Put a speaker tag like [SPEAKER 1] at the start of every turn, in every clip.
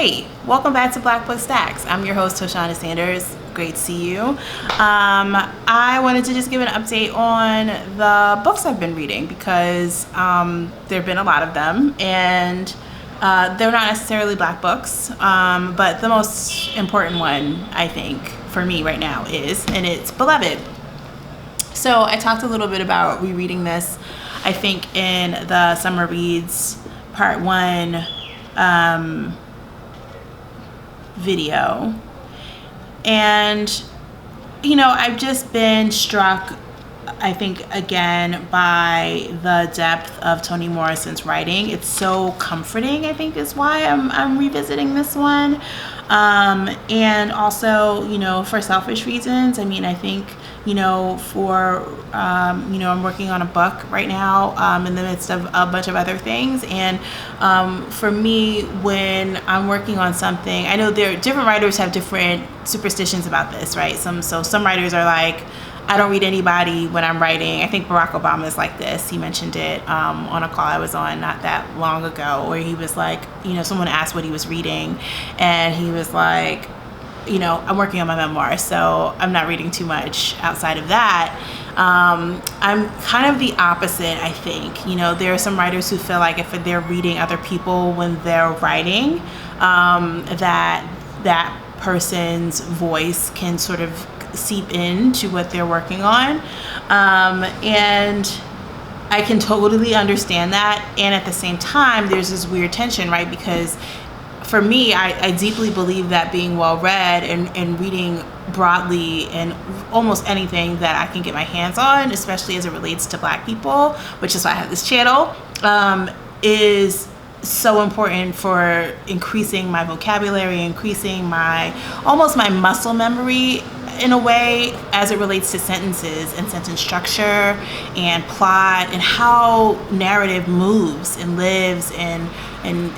[SPEAKER 1] Hey, welcome back to Black Book Stacks. I'm your host, Toshana Sanders. Great to see you. I wanted to just give an update on the books I've been reading because there have been a lot of them, and they're not necessarily Black books, but the most important one, I think, for me right now and it's Beloved. So I talked a little bit about rereading this, I think, in the Summer Reads Part 1 video. And, I've just been struck, I think, again, by the depth of Toni Morrison's writing. It's so comforting, I think, is why I'm revisiting this one. And also, for selfish reasons. I think, I'm working on a book right now in the midst of a bunch of other things. And for me, when I'm working on something, I know different writers have different superstitions about this, right? Some writers are like, I don't read anybody when I'm writing. I think Barack Obama is like this. He mentioned it on a call I was on not that long ago, where he was like, someone asked what he was reading, and he was like, I'm working on my memoir, so I'm not reading too much outside of that. I'm kind of the opposite, I think. There are some writers who feel like if they're reading other people when they're writing, that person's voice can sort of seep into what they're working on. And I can totally understand that. And at the same time, there's this weird tension, right? Because for me, I deeply believe that being well-read and reading broadly and almost anything that I can get my hands on, especially as it relates to Black people, which is why I have this channel, is so important for increasing my vocabulary, increasing my muscle memory in a way as it relates to sentences and sentence structure and plot and how narrative moves and lives and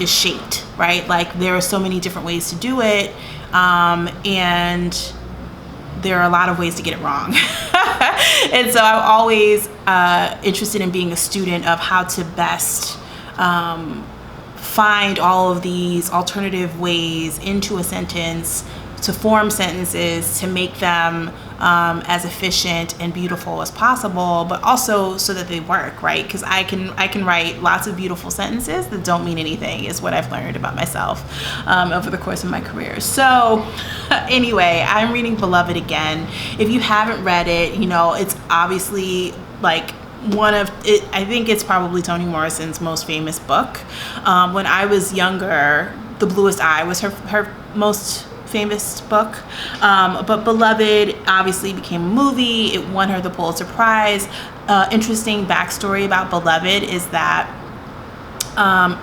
[SPEAKER 1] is shaped, right? Like, there are so many different ways to do it, and there are a lot of ways to get it wrong. And so I'm always interested in being a student of how to best find all of these alternative ways into a sentence, to form sentences, to make them as efficient and beautiful as possible, but also so that they work, right? Because I can write lots of beautiful sentences that don't mean anything, is what I've learned about myself over the course of my career. So anyway, I'm reading Beloved again. If you haven't read it, it's obviously like I think it's probably Toni Morrison's most famous book. When I was younger, The Bluest Eye was her most famous book, but Beloved obviously became a movie. It won her the Pulitzer Prize. Interesting backstory about Beloved is that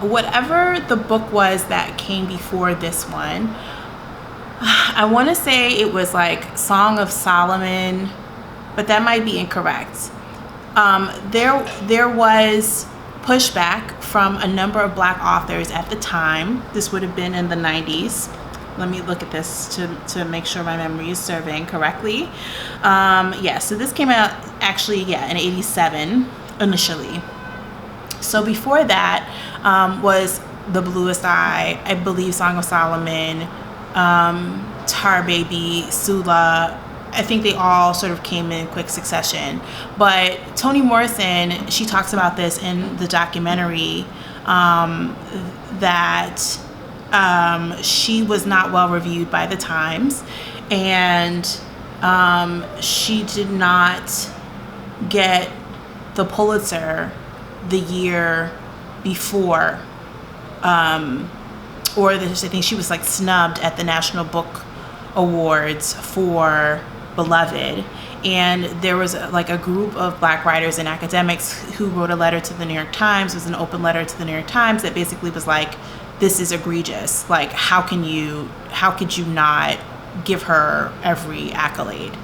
[SPEAKER 1] whatever the book was that came before this one, I want to say it was like Song of Solomon, but that might be incorrect. There was pushback from a number of Black authors at the time. This would have been in the 90s. Let me look at this to make sure my memory is serving correctly. So this came out actually, in 87 initially. So before that was The Bluest Eye, I believe Song of Solomon, Tar Baby, Sula. I think they all sort of came in quick succession. But Toni Morrison, she talks about this in the documentary, that she was not well reviewed by the Times, and she did not get the Pulitzer the year before, I think she was like snubbed at the National Book Awards for Beloved. And there was like a group of Black writers and academics who wrote a letter to the New York Times. It was an open letter to the New York Times that basically was like, this is egregious. Like, how could you not give her every accolade?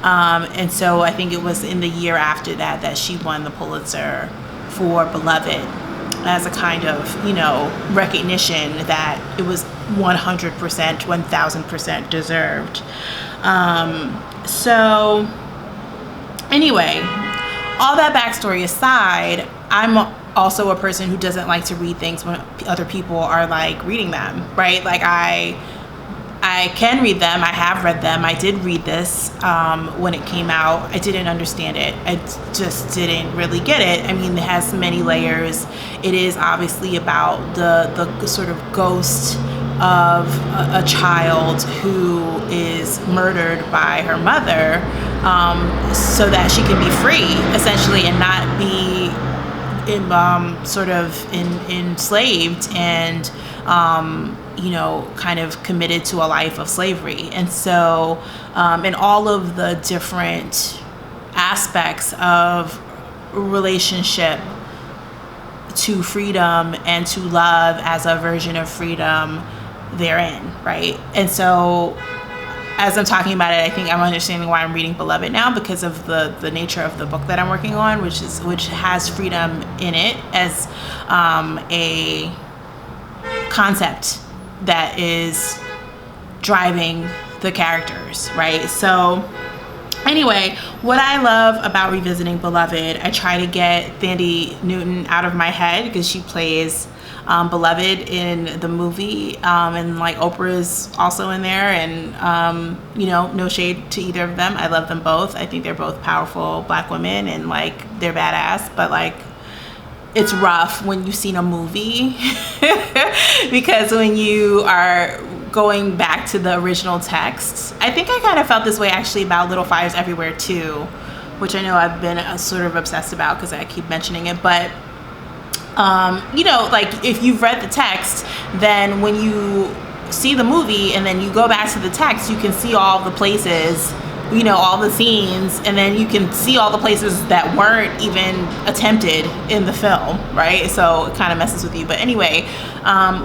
[SPEAKER 1] And so I think it was in the year after that she won the Pulitzer for Beloved, as a kind of, recognition that it was 100%, 1000% deserved. So anyway, all that backstory aside, I'm also a person who doesn't like to read things when other people are like reading them, right? Like I can read them. I have read them. I did read this when it came out. I didn't understand it. I just didn't really get it. I mean, it has many layers. It is obviously about the sort of ghost of a child who is murdered by her mother, so that she can be free, essentially, and not be enslaved and kind of committed to a life of slavery. And so in all of the different aspects of relationship to freedom and to love as a version of freedom therein, right? And so as I'm talking about it, I think I'm understanding why I'm reading Beloved now, because of the nature of the book that I'm working on, which has freedom in it as a concept that is driving the characters, right? So anyway, what I love about revisiting Beloved, I try to get Thandie Newton out of my head because she plays Beloved in the movie, and like Oprah is also in there, and no shade to either of them. I love them both. I think they're both powerful Black women, and like they're badass, but like it's rough when you've seen a movie because when you are going back to the original text, I think I kind of felt this way actually about Little Fires Everywhere too, which I know I've been sort of obsessed about because I keep mentioning it, but like if you've read the text, then when you see the movie and then you go back to the text, you can see all the places, all the scenes, and then you can see all the places that weren't even attempted in the film, right? So it kind of messes with you. But anyway,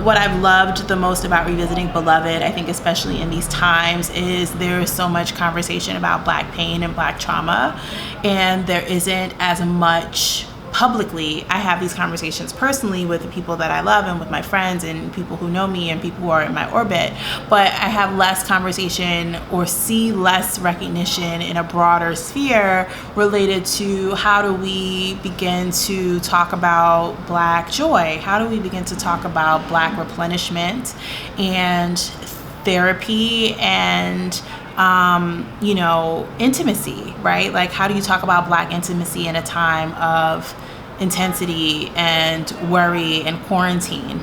[SPEAKER 1] what I've loved the most about revisiting Beloved, I think especially in these times, is there is so much conversation about Black pain and Black trauma, and there isn't as much publicly. I have these conversations personally with the people that I love and with my friends and people who know me and people who are in my orbit, but I have less conversation or see less recognition in a broader sphere related to how do we begin to talk about Black joy? How do we begin to talk about Black replenishment and therapy and intimacy, right? Like, how do you talk about Black intimacy in a time of intensity and worry and quarantine?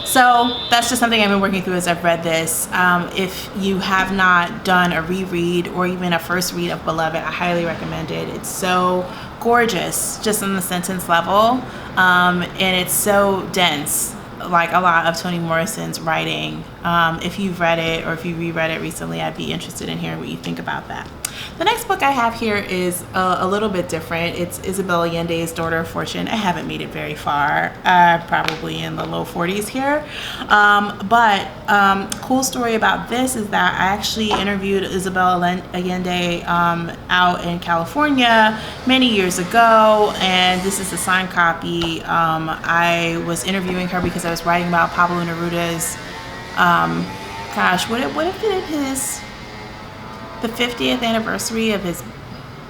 [SPEAKER 1] So that's just something I've been working through as I've read this. If you have not done a reread or even a first read of Beloved, I highly recommend it. It's so gorgeous, just on the sentence level, and it's so dense, like a lot of Toni Morrison's writing. If you've read it or if you reread it recently, I'd be interested in hearing what you think about that. The next book I have here is a little bit different. It's Isabella Yende's Daughter of Fortune. I haven't made it very far, probably in the low 40s here. But cool story about this is that I actually interviewed Isabella Yende out in California many years ago, and this is a signed copy. I was interviewing her because I was writing about Pablo Neruda's, what if it is the 50th anniversary of his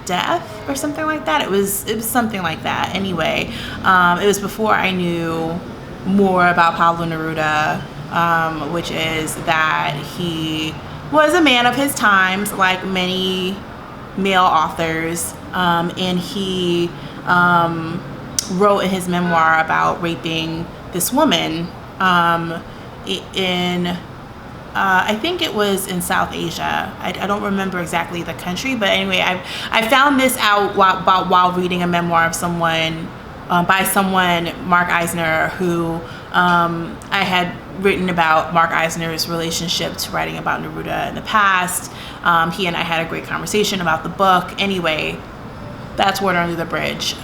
[SPEAKER 1] death or something like that? It was something like that. Anyway, it was before I knew more about Pablo Neruda, which is that he was a man of his times, like many male authors, and he wrote in his memoir about raping this woman in I think it was in South Asia. I don't remember exactly the country, but anyway, I found this out while reading a memoir of someone, by someone, Mark Eisner, who I had written about Mark Eisner's relationship to writing about Neruda in the past. He and I had a great conversation about the book. Anyway, that's water under the bridge.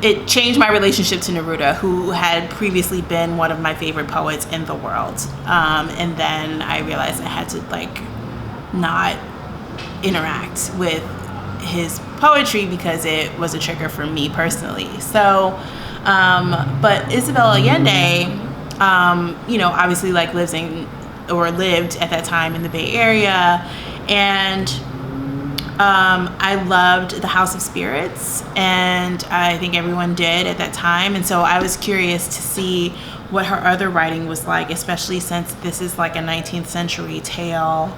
[SPEAKER 1] It changed my relationship to Neruda, who had previously been one of my favorite poets in the world. And then I realized I had to not interact with his poetry because it was a trigger for me personally. So, but Isabella Yende, obviously lived at that time in the Bay Area, and I loved The House of Spirits, and I think everyone did at that time. And so I was curious to see what her other writing was like, especially since this is like a 19th century tale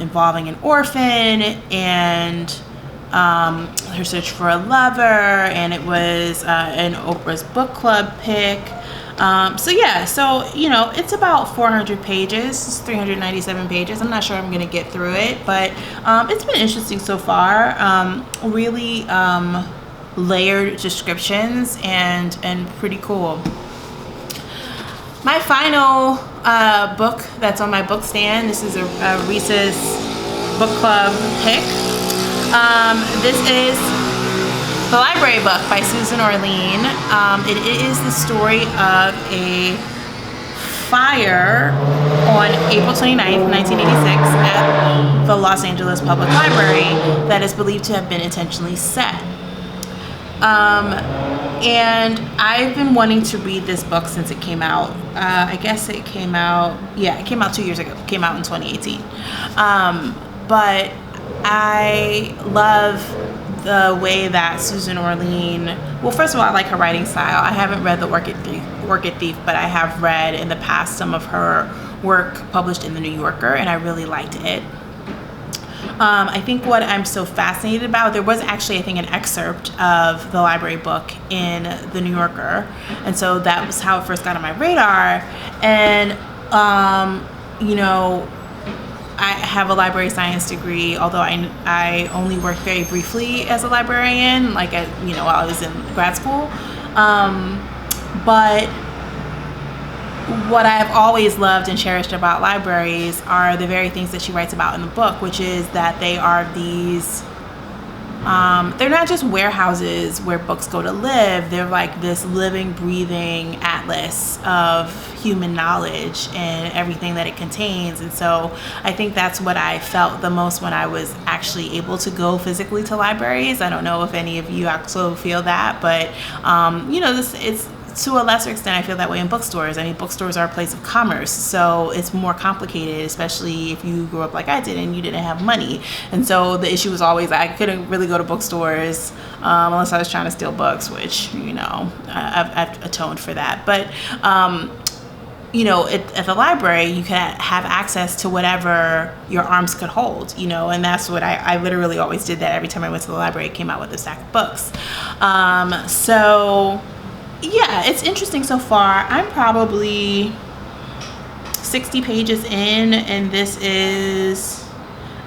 [SPEAKER 1] involving an orphan and her search for a lover, and it was an Oprah's book club pick. So it's about 400 pages. It's 397 pages. I'm not sure I'm gonna get through it, but it's been interesting so far. Really layered descriptions and pretty cool. My final book that's on my book stand. This is a Reese's book club pick. This is The Library Book by Susan Orlean. It is the story of a fire on April 29th, 1986 at the Los Angeles Public Library that is believed to have been intentionally set. And I've been wanting to read this book since it came out. I guess it came out 2 years ago. It came out in 2018. But I love the way that Susan Orlean, well, first of all, I like her writing style. I haven't read The Orchid Thief, but I have read in the past some of her work published in The New Yorker, and I really liked it. I think what I'm so fascinated about, there was actually, I think, an excerpt of The Library Book in The New Yorker, and so that was how it first got on my radar. And I have a library science degree, although I only worked very briefly as a librarian, while I was in grad school. But what I've always loved and cherished about libraries are the very things that she writes about in the book, which is that they are these, they're not just warehouses where books go to live. They're like this living, breathing atlas of human knowledge and everything that it contains. And so I think that's what I felt the most when I was actually able to go physically to libraries. I don't know if any of you also feel that, but it's to a lesser extent, I feel that way in bookstores. I mean, bookstores are a place of commerce, so it's more complicated, especially if you grew up like I did and you didn't have money. And so the issue was always I couldn't really go to bookstores unless I was trying to steal books, which, I've atoned for that. But, at the library, you can have access to whatever your arms could hold, and that's what I literally always did that every time I went to the library. It came out with a stack of books. Yeah, it's interesting so far. I'm probably 60 pages in, and this is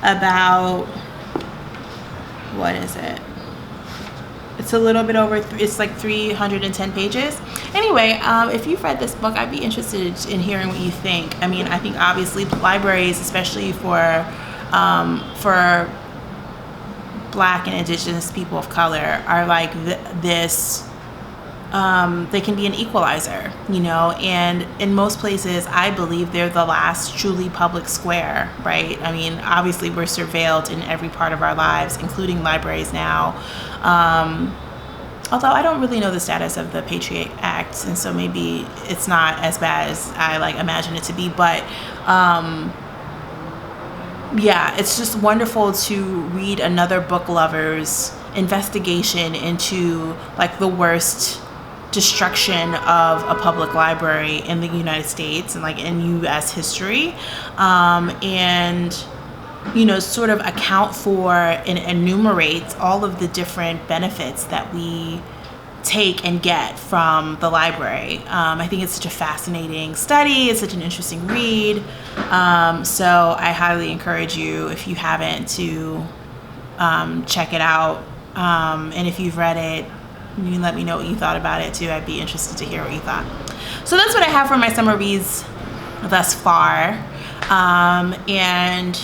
[SPEAKER 1] about, what is it? It's a little bit over, it's like 310 pages. Anyway, if you've read this book, I'd be interested in hearing what you think. I mean, I think obviously libraries, especially for Black and Indigenous people of color, are like this. They can be an equalizer, and in most places, I believe they're the last truly public square, right? I mean, obviously we're surveilled in every part of our lives, including libraries now. Although I don't really know the status of the Patriot Act, and so maybe it's not as bad as I imagine it to be, but yeah, it's just wonderful to read another book lover's investigation into the worst destruction of a public library in the United States and in U.S. history, and sort of account for and enumerate all of the different benefits that we take and get from the library. I think it's such a fascinating study. It's such an interesting read. So I highly encourage you, if you haven't, to check it out. And if you've read it, you can let me know what you thought about it too. I'd be interested to hear what you thought. So that's what I have for my summer reads thus far. And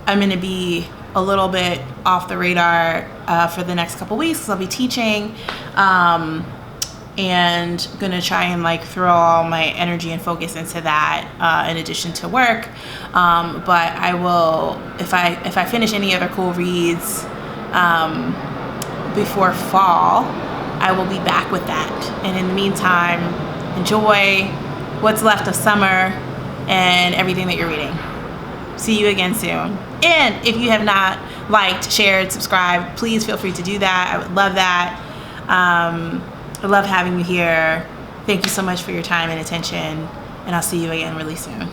[SPEAKER 1] I'm going to be a little bit off the radar for the next couple weeks because I'll be teaching, and going to try and throw all my energy and focus into that in addition to work. But I will, if I finish any other cool reads before fall, I will be back with that. And in the meantime, enjoy what's left of summer and everything that you're reading. See you again soon. And if you have not liked, shared, subscribed, please feel free to do that. I would love that. I love having you here. Thank you so much for your time and attention, and I'll see you again really soon.